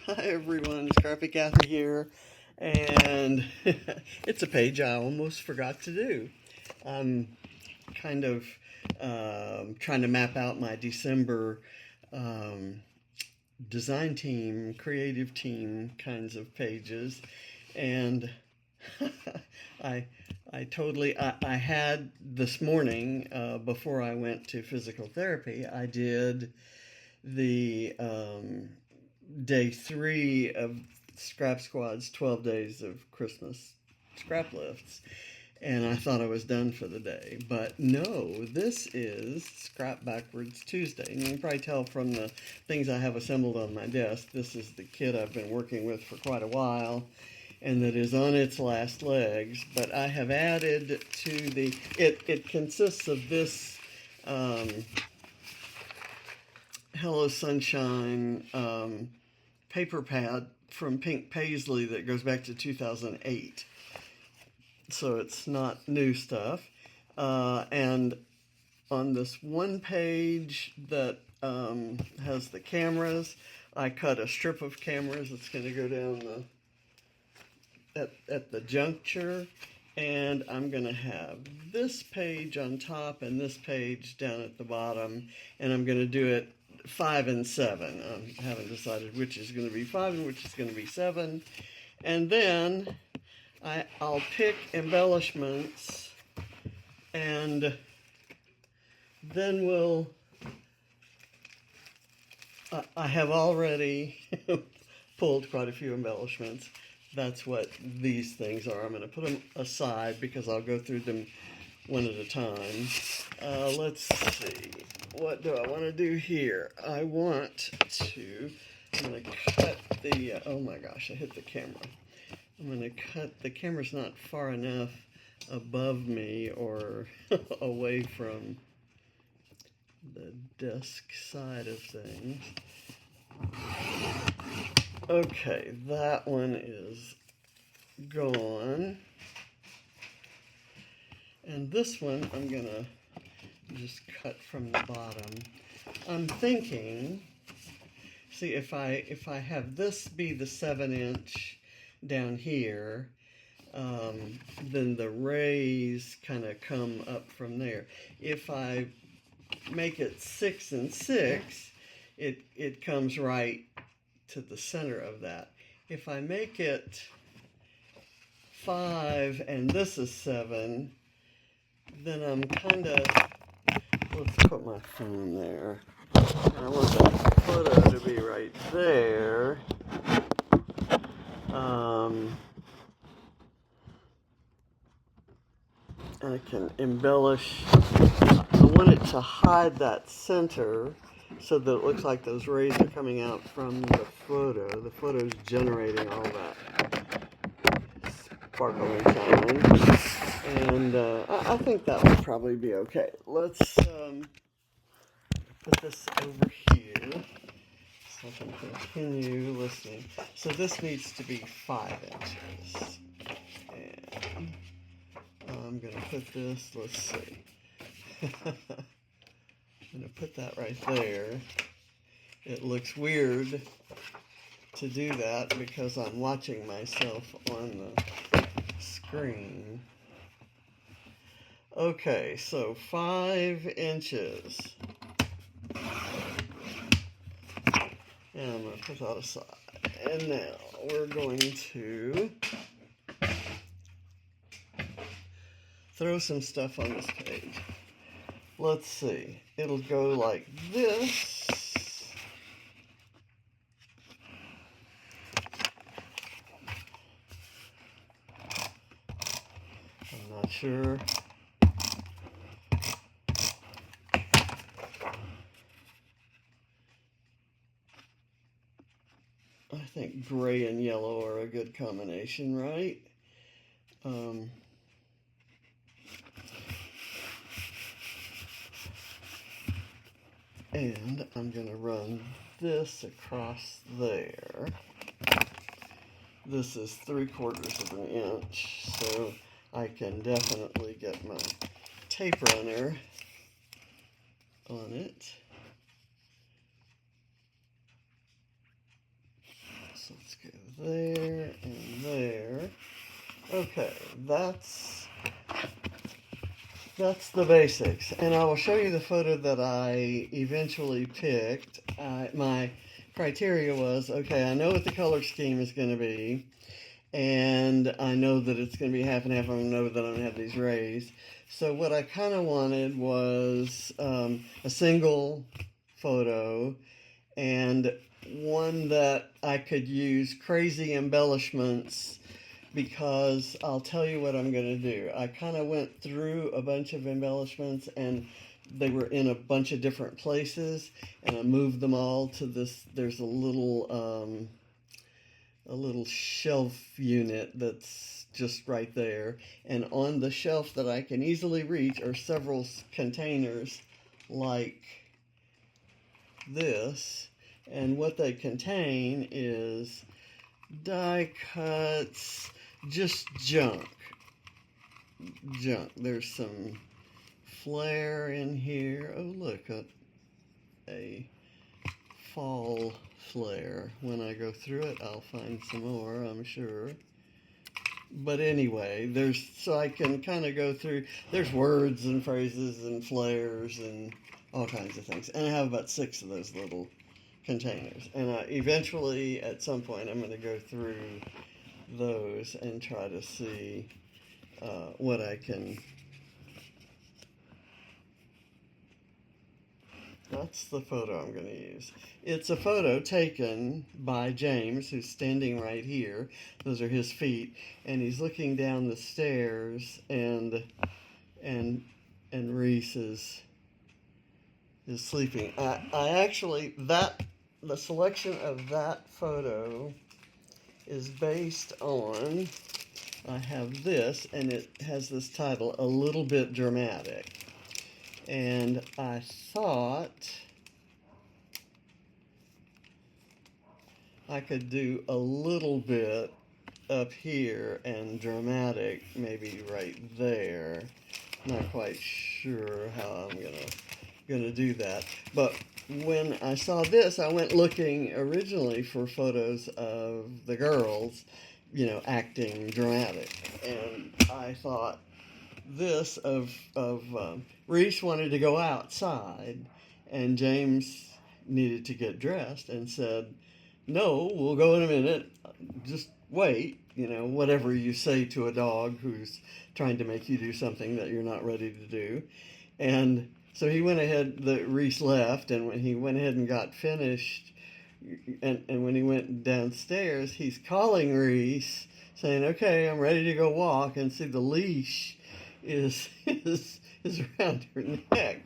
Hi everyone, Scrappy Kathy here, and it's a page I almost forgot to do. I'm kind of trying to map out my December um, design team, creative team kinds of pages, and I I had this morning before I went to physical therapy. I did the day 3 of Scrap Squad's 12 Days of Christmas scrap lifts, and I thought I was done for the day. But no, this is Scrap Backwards Tuesday. And you can probably tell from the things I have assembled on my desk, this is the kit I've been working with for quite a while and that is on its last legs. But I have added to the, it consists of this Hello Sunshine paper pad from Pink Paisley that goes back to 2008. So it's not new stuff. And on this one page that has the cameras, I cut a strip of cameras that's going to go down at the juncture. And I'm going to have this page on top and this page down at the bottom. And I'm going to do it 5 and 7. I haven't decided which is going to be 5 and which is going to be 7. And then I'll pick embellishments, and then I have already pulled quite a few embellishments. That's what these things are. I'm going to put them aside because I'll go through them one at a time. Let's see. What do I want to do here? I'm going to cut the, oh my gosh, I hit the camera. I'm going to cut, the camera's not far enough above me or away from the desk side of things. Okay, that one is gone. And this one I'm going to just cut from the bottom. I'm thinking, see, if I have this be the 7-inch down here, then the rays kind of come up from there. If I make it 6 and 6, it comes right to the center of that. If I make it 5 and this is 7, then I'm kind of, let's put my phone there. I want that photo to be right there. I can embellish. I want it to hide that center so that it looks like those rays are coming out from the photo. The photo's generating all that sparkle and shine. And I think that would probably be okay. Let's put this over here so I can continue listening. So this needs to be 5 inches. And I'm going to put this, let's see. I'm going to put that right there. It looks weird to do that because I'm watching myself on the screen. Okay, so 5 inches. And I'm going to put that aside. And now we're going to throw some stuff on this page. Let's see. It'll go like this. I'm not sure. I think gray and yellow are a good combination, right? And I'm going to run this across there. This is 3/4 of an inch, so I can definitely get my tape runner on it. So let's go there and there. Okay, that's the basics. And I will show you the photo that I eventually picked. My criteria was, okay, I know what the color scheme is going to be, and I know that it's going to be half and half. I know that I'm going to have these rays. So what I kind of wanted was a single photo and one that I could use crazy embellishments, because I'll tell you what I'm going to do. I kind of went through a bunch of embellishments and they were in a bunch of different places, and I moved them all to this. There's a little shelf unit that's just right there, and on the shelf that I can easily reach are several containers like this, and what they contain is die cuts, just junk. There's some flare in here. Oh, look, a fall flare. When I go through it, I'll find some more, I'm sure. But anyway, so I can kind of go through. There's words and phrases and flares and all kinds of things. And I have about 6 of those little containers. And eventually, at some point, I'm going to go through those and try to see what I can. That's the photo I'm going to use. It's a photo taken by James, who's standing right here. Those are his feet, and he's looking down the stairs, and Reese is sleeping. I actually, the selection of that photo is based on, I have this, and it has this title, A Little Bit Dramatic. And I thought I could do a little bit up here and dramatic maybe right there. Not quite sure how I'm gonna do that. But when I saw this, I went looking originally for photos of the girls, acting dramatic. And I thought this of Reese wanted to go outside, and James needed to get dressed, and said, "No, we'll go in a minute. Just wait." Whatever you say to a dog who's trying to make you do something that you're not ready to do. And so he went ahead. Reese left, and when he went ahead and got finished, and when he went downstairs, he's calling Reese, saying, "Okay, I'm ready to go walk," and see the leash is around her neck,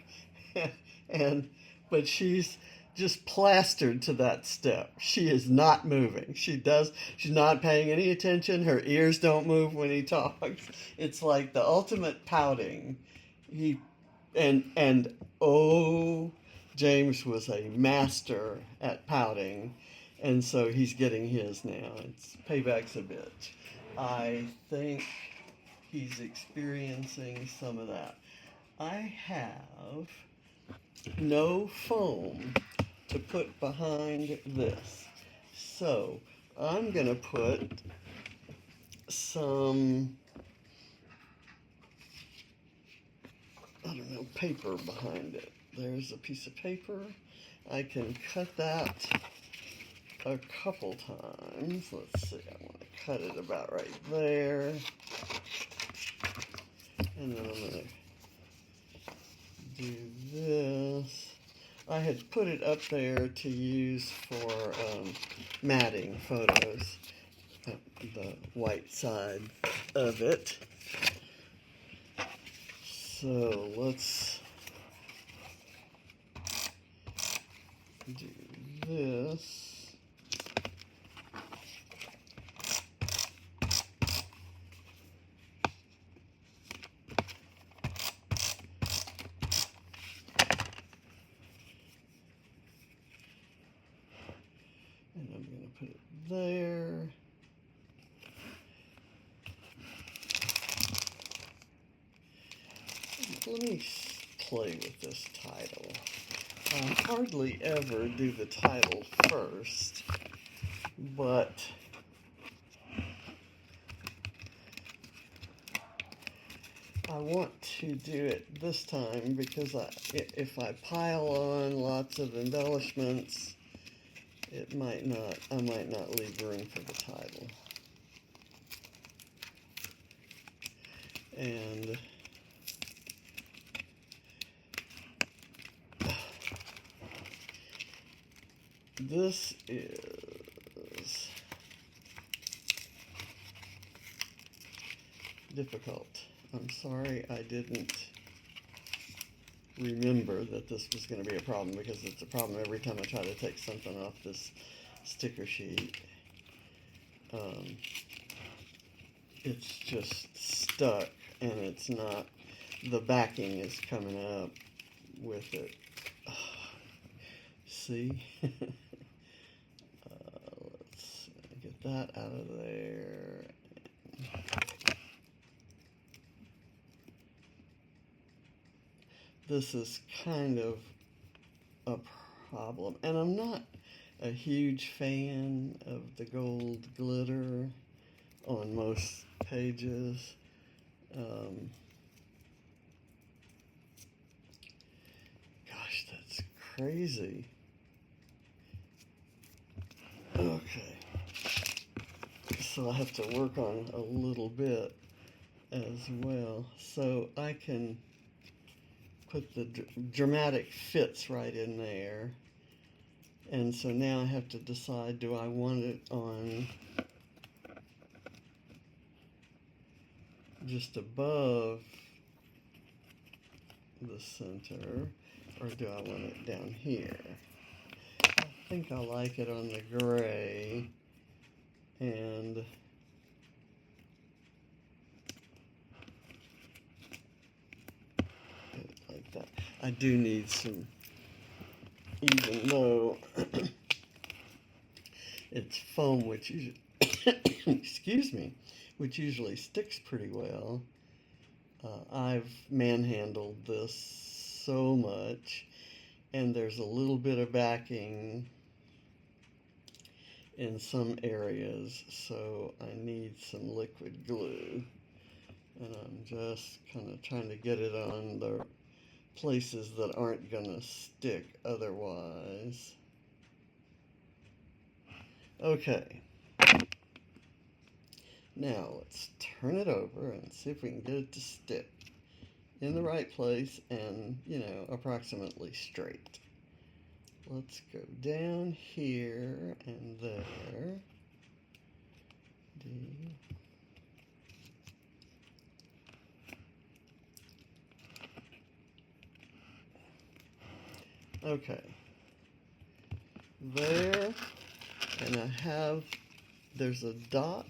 but she's just plastered to that step. She is not moving. She's not paying any attention. Her ears don't move when he talks. It's like the ultimate pouting. James was a master at pouting, and so he's getting his now. It's payback's a bitch. I think he's experiencing some of that. I have no foam to put behind this, so I'm going to put some, paper behind it. There's a piece of paper. I can cut that a couple times. Let's see, I want to cut it about right there. And then I'm going to do this. I had put it up there to use for matting photos, the white side of it. So let's do this. And I'm going to put it there. Let me play with this title. I hardly ever do the title first, but I want to do it this time because if I pile on lots of embellishments, I might not leave room for the title. And this is difficult. I'm sorry I didn't remember that this was going to be a problem, because it's a problem every time I try to take something off this sticker sheet. It's just stuck, and it's not, the backing is coming up with it. See? Let's get that out of there. This is kind of a problem, and I'm not a huge fan of the gold glitter on most pages. Gosh, that's crazy. Okay, so I have to work on a little bit as well, so I can put the dramatic fits right in there. And so now I have to decide, do I want it on just above the center, or do I want it down here? I think I like it on the gray, and like that. I do need some, even though it's foam, which usually, excuse me, which usually sticks pretty well. I've manhandled this so much, and there's a little bit of backing in some areas, so I need some liquid glue, and I'm just kind of trying to get it on the places that aren't gonna stick otherwise. Okay, now let's turn it over and see if we can get it to stick in the right place and, you know, approximately straight. Let's go down here and there. D. Okay. There, and there's a dot.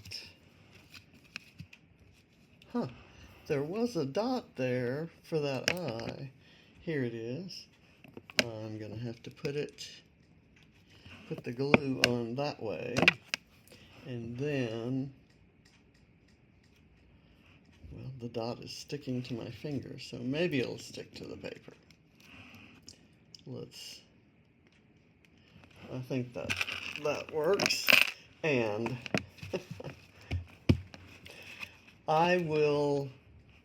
Huh. There was a dot there for that eye. Here it is. I'm going to have to put the glue on that way, and then, well, the dot is sticking to my finger, so maybe it'll stick to the paper. I think that works, and I will,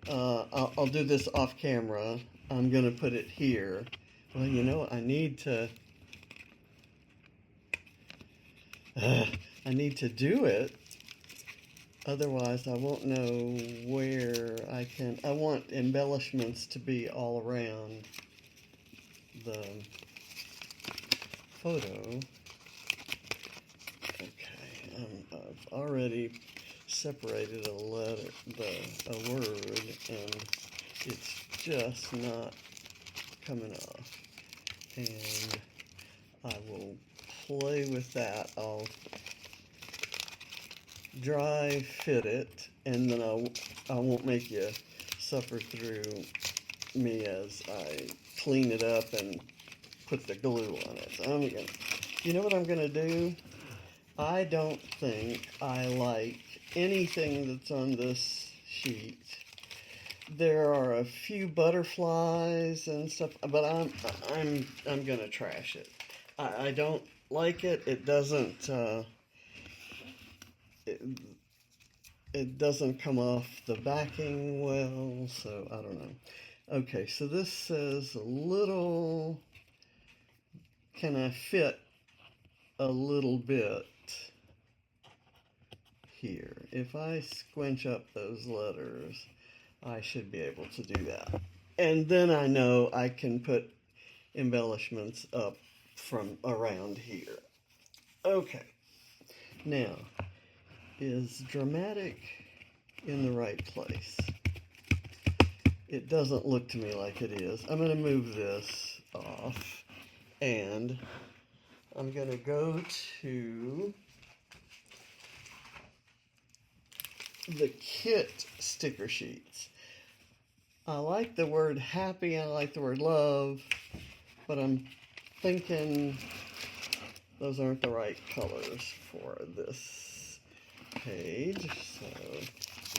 I'll do this off camera. I'm going to put it here. Well, you know, I need to do it. Otherwise, I won't know where I want embellishments to be all around the photo. Okay, I've already separated a word, and it's just not coming off. And I will play with that. I'll dry fit it, and then I won't make you suffer through me as I clean it up and put the glue on it. So you know what I'm gonna do? I don't think I like anything that's on this sheet. There are a few butterflies and stuff, but I'm gonna trash it. I don't like it. It doesn't it doesn't come off the backing well, so I don't know. Okay, so this says a little, can I fit a little bit here? If I squinch up those letters, I should be able to do that. And then I know I can put embellishments up from around here. Okay, now, is dramatic in the right place? It doesn't look to me like it is. I'm going to move this off, and I'm going to go to the kit sticker sheets. I like the word happy, I like the word love, but I'm thinking those aren't the right colors for this page, so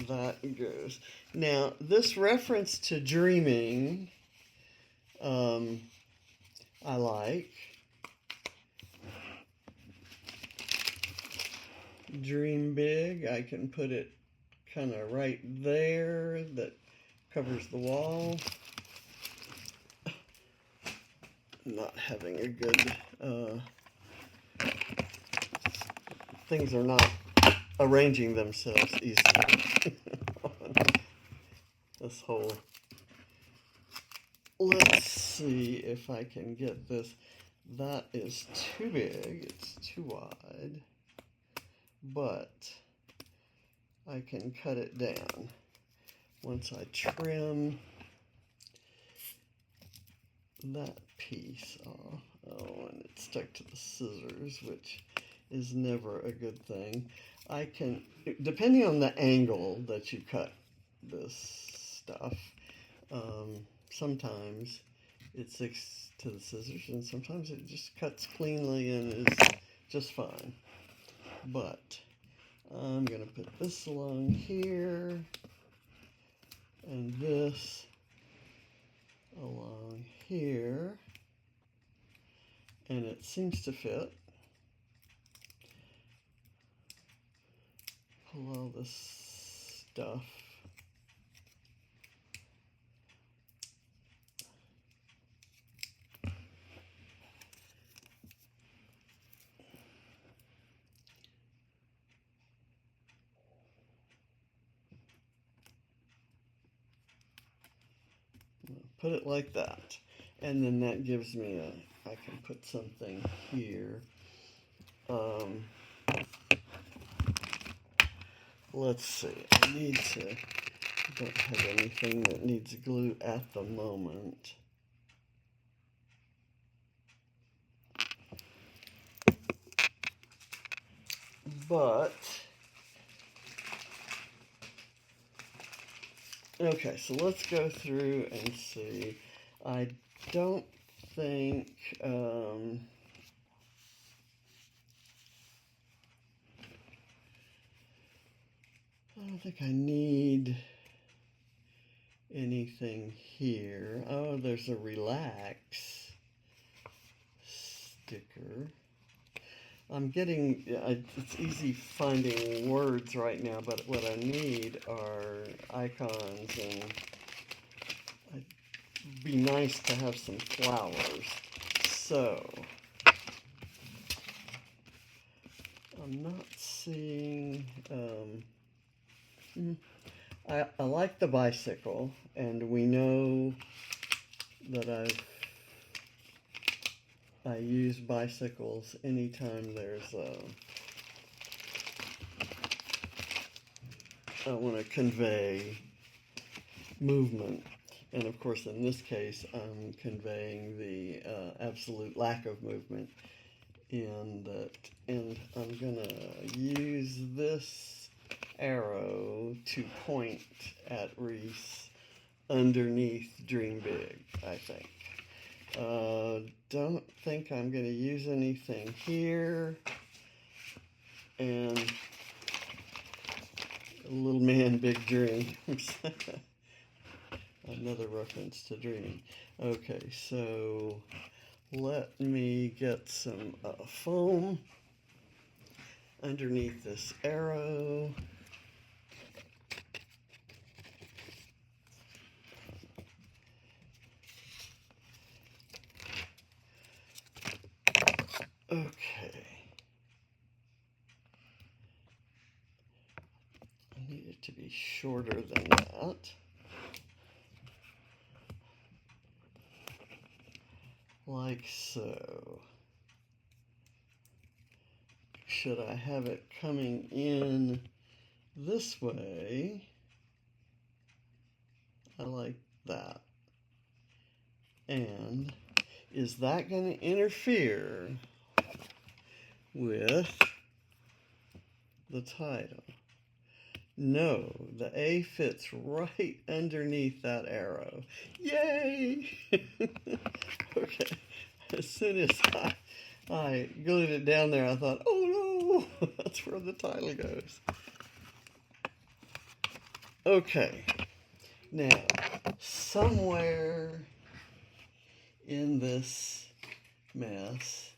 that goes. Now, this reference to dreaming, I like. Dream big, I can put it kind of right there, that covers the wall. Not having a good, things are not arranging themselves easily. This whole, let's see if I can get this. That is too big, it's too wide, but I can cut it down once I trim that piece off. Oh, and it's stuck to the scissors, which is never a good thing. I can, depending on the angle that you cut this stuff, sometimes it sticks to the scissors and sometimes it just cuts cleanly and is just fine. But I'm going to put this along here and this along here, and it seems to fit. Pull all this stuff. Put it like that, and then that gives me I can put something here. Let's see, don't have anything that needs glue at the moment. But, okay, so let's go through and see. I don't think, I need anything here. Oh, there's a relax sticker. I'm getting, it's easy finding words right now, but what I need are icons, and it'd be nice to have some flowers. So, I'm not seeing, I like the bicycle, and we know that I use bicycles anytime there's I want to convey movement. And of course, in this case, I'm conveying the absolute lack of movement in that. And I'm going to use this arrow to point at Reese underneath Dream Big, I think. Don't think I'm going to use anything here. And Little Man, Big Dreams. Another reference to dreaming. Okay, so let me get some foam underneath this arrow. Okay. I need it to be shorter than that. Like so. Should I have it coming in this way? I like that. And is that going to interfere with the title? No, the A fits right underneath that arrow. Yay! Okay, as soon as I glued it down there, I thought, oh no, that's where the title goes. Okay, now, somewhere in this mess,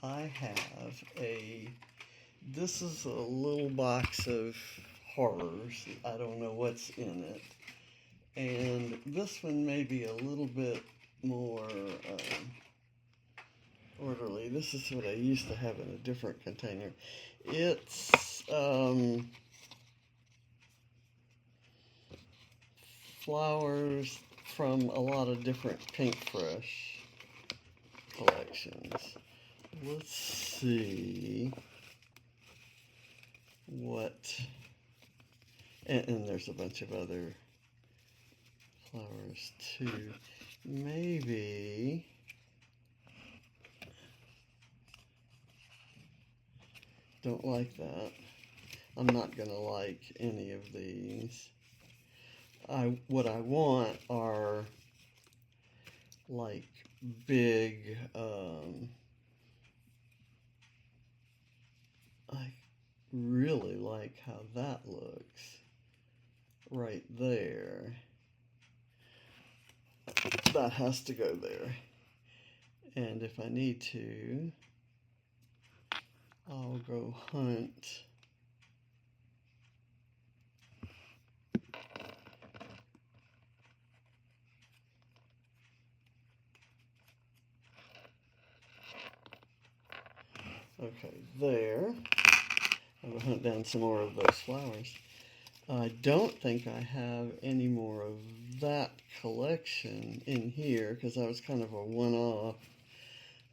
I have this is a little box of horrors. I don't know what's in it. And this one may be a little bit more orderly. This is what I used to have in a different container. It's flowers from a lot of different Pink Fresh collections. Let's see what, and there's a bunch of other flowers too. Maybe don't like that. I'm not gonna like any of these. What I want are like big, I really like how that looks right there. That has to go there. And if I need to, I'll go hunt okay, there. I will hunt down some more of those flowers. I don't think I have any more of that collection in here because that was kind of a one-off.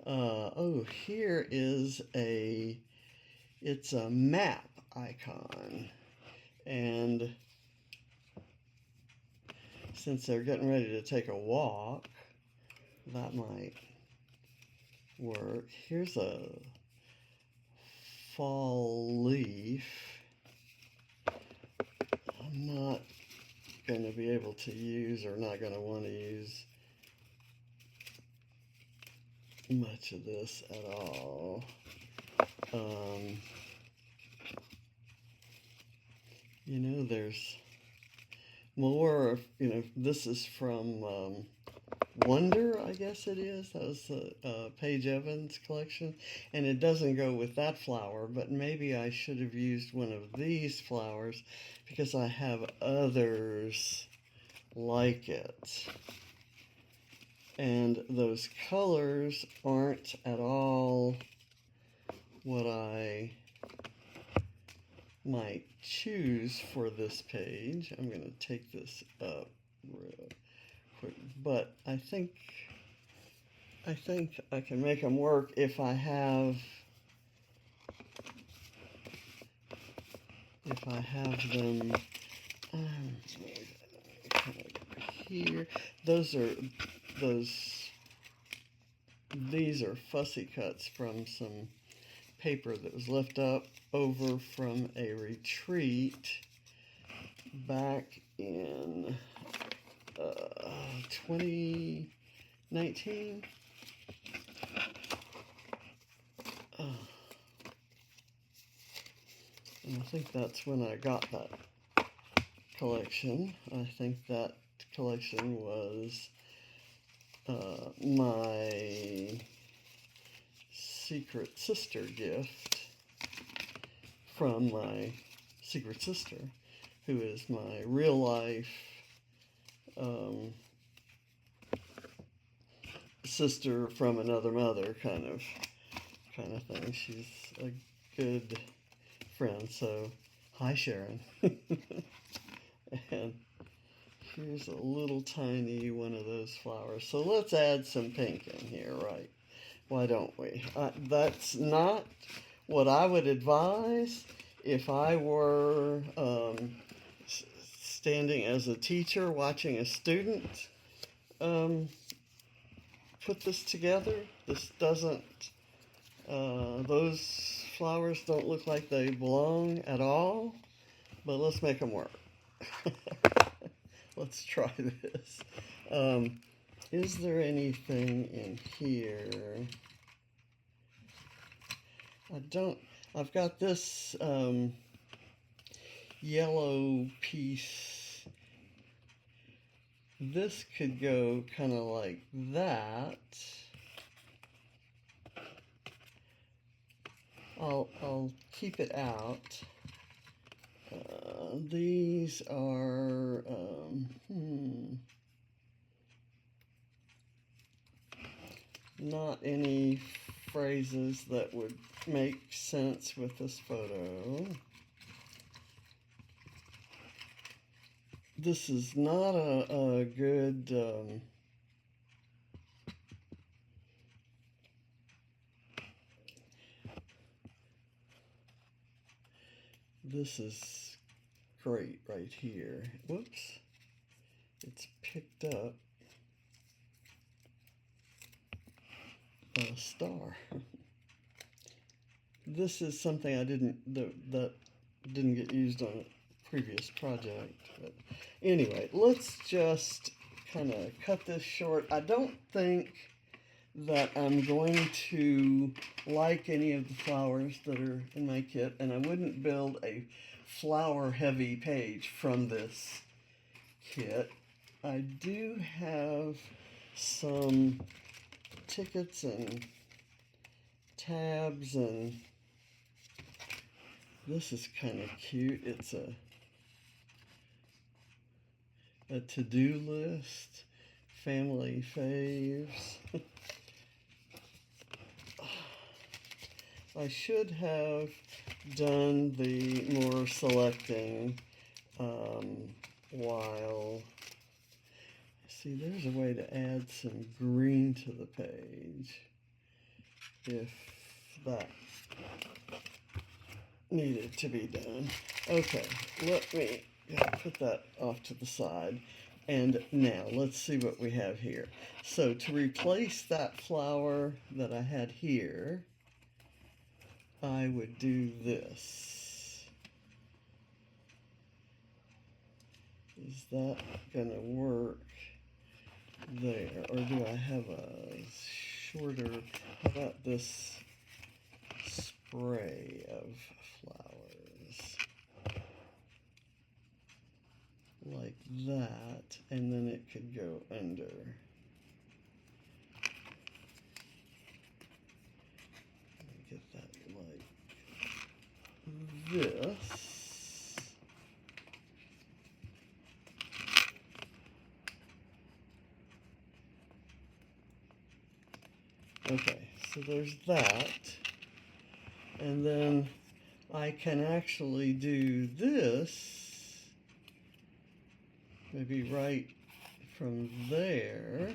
Oh, here is it's a map icon. And since they're getting ready to take a walk, that might work. Here's a fall leaf. I'm not going to be able to use or not going to want to use much of this at all. You know, there's more, you know, this is from Wonder, I guess it is. That was the Paige Evans collection. And it doesn't go with that flower, but maybe I should have used one of these flowers because I have others like it. And those colors aren't at all what I might choose for this page. I'm going to take this up real quick, but I think I can make them work if I have them here. These are fussy cuts from some paper that was left up over from a retreat back in 2019. And I think that's when I got that collection. I think that collection was my secret sister gift. from my secret sister, who is my real life sister from another mother kind of thing. She's a good friend. So, hi Sharon. And here's a little tiny one of those flowers. So let's add some pink in here, right? Why don't we? That's not what I would advise if I were standing as a teacher watching a student put this together. This doesn't, those flowers don't look like they belong at all, but let's make them work. Let's try this. Is there anything in here? I've got this yellow piece. This could go kind of like that. I'll keep it out. These are, not any phrases that would make sense with this photo. This is not a good, this is great right here. Whoops, it's picked up a star. This is something I that didn't get used on a previous project. But anyway, let's just kind of cut this short. I don't think that I'm going to like any of the flowers that are in my kit, and I wouldn't build a flower heavy page from this kit. I do have some tickets and tabs, and this is kind of cute. It's a to-do list, family faves. I should have done the more selecting while. See, there's a way to add some green to the page if that needed to be done. Okay, let me put that off to the side. And now let's see what we have here. So to replace that flower that I had here, I would do this. Is that gonna work there? Or do I have a shorter, how about this spray of flowers? Like that, and then it could go under. Get that like this. Okay, so there's that. And then I can actually do this, maybe right from there.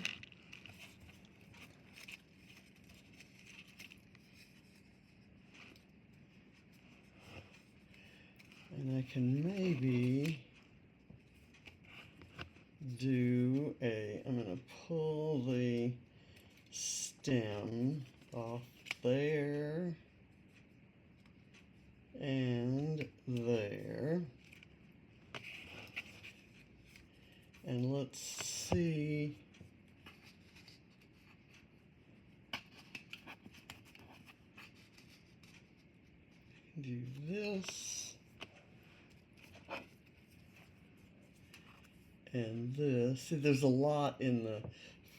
And I can maybe do I'm going to pull the stem off there and there. And let's see. Do this. And this. See, there's a lot in the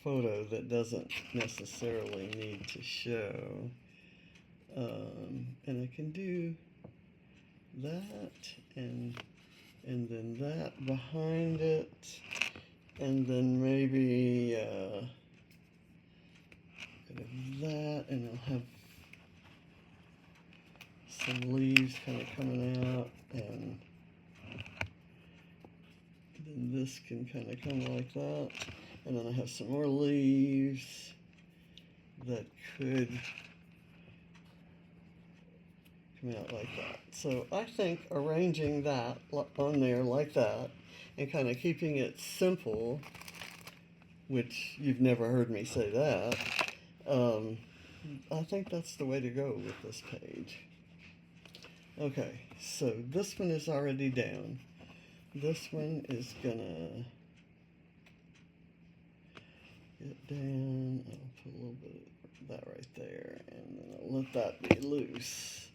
photo that doesn't necessarily need to show. And I can do that, and then that behind it, and then maybe bit of that, and I'll have some leaves kind of coming out, and then this can kind of come like that, and then I have some more leaves that could come out like that. So I think arranging that on there like that and kind of keeping it simple, which you've never heard me say that, I think that's the way to go with this page. Okay, so this one is already down. This one is gonna get down. I'll put a little bit of that right there, and then I'll let that be loose.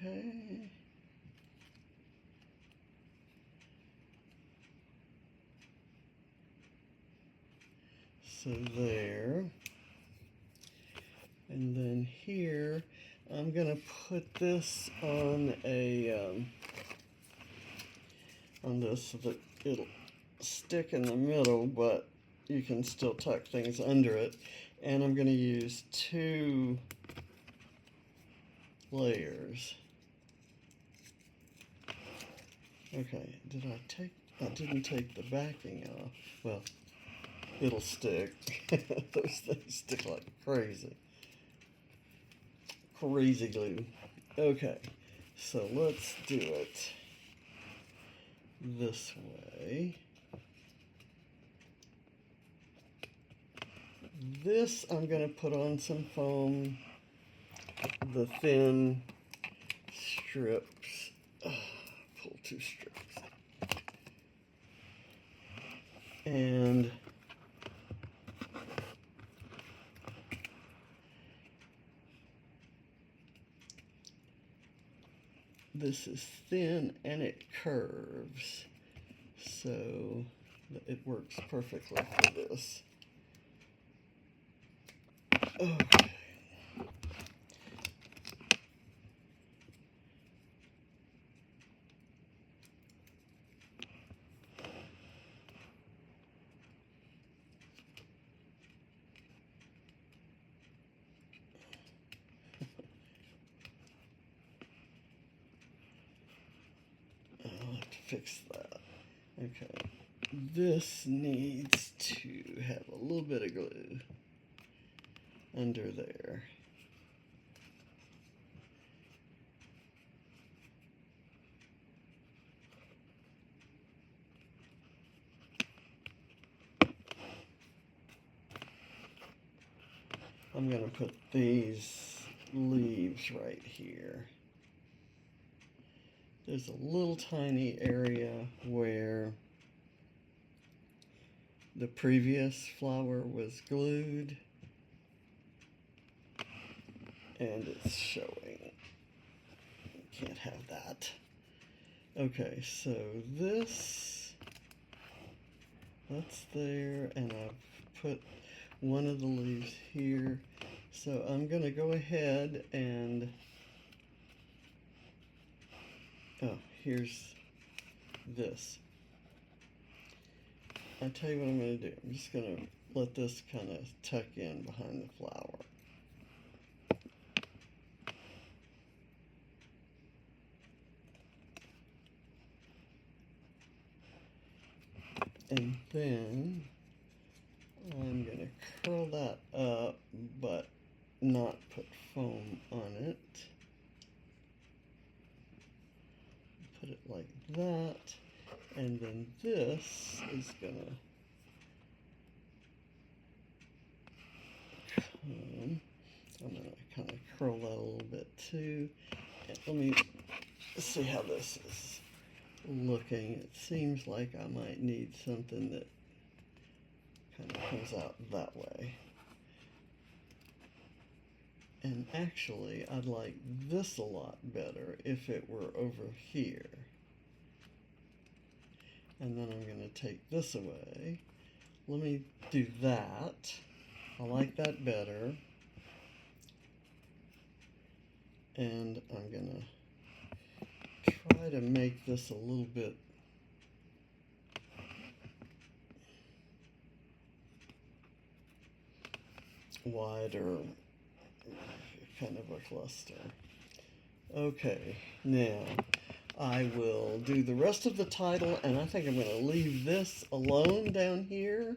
Okay. So there. And then here, I'm gonna put this on a on this so that it'll stick in the middle, but you can still tuck things under it. And I'm gonna use 2 layers. Okay, I didn't take the backing off. Well, it'll stick. Those things stick like crazy. Crazy glue. Okay, so let's do it this way. This I'm going to put on some foam, the thin strips. Pull 2 strips. And this is thin and it curves, so it works perfectly for this. Okay. I'll have to fix that. Okay. This needs to have a little bit of glue under there. I'm going to put these leaves right here. There's a little tiny area where the previous flower was glued, and it's showing. Can't have that. Okay, so that's there, and I've put one of the leaves here. So I'm going to go ahead and, here's this. I'll tell you what I'm going to do. I'm just going to let this kind of tuck in behind the flower. And then I'm going to curl that up, but not put foam on it. Put it like that. And then this is going to come. I'm going to kind of curl that a little bit too. And let me see how this is looking. It seems like I might need something that kind of comes out that way. And actually, I'd like this a lot better if it were over here. And then I'm going to take this away. Let me do that. I like that better. And I'm going to try to make this a little bit wider, kind of a cluster. Okay, now I will do the rest of the title, and I think I'm going to leave this alone down here,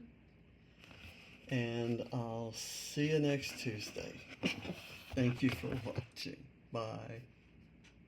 and I'll see you next Tuesday. Thank you for watching. Bye.